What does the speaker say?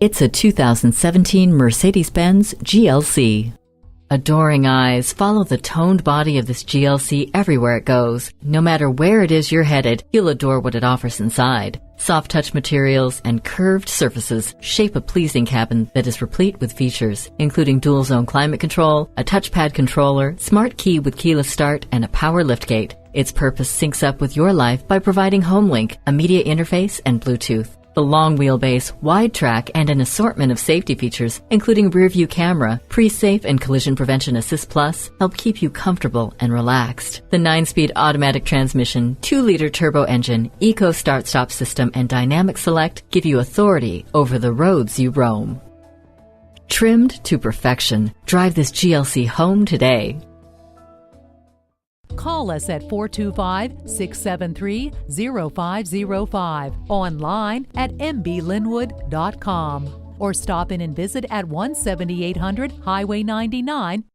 It's a 2017 Mercedes-Benz GLC. Adoring eyes follow the toned body of this GLC everywhere it goes. No matter where it is you're headed, you'll adore what it offers inside. Soft touch materials and curved surfaces shape a pleasing cabin that is replete with features, including dual zone climate control, a touchpad controller, smart key with keyless start, and a power liftgate. Its purpose syncs up with your life by providing HomeLink, a media interface, and Bluetooth. The long wheelbase, wide track, and an assortment of safety features, including Rearview Camera, Pre-Safe, and Collision Prevention Assist Plus, help keep you comfortable and relaxed. The 9-speed automatic transmission, 2-liter turbo engine, Eco Start-Stop system, and Dynamic Select give you authority over the roads you roam. Trimmed to perfection. Drive this GLC home today. Call us at 425-673-0505, online at mblynnwood.com, or stop in and visit at 17800 Highway 99,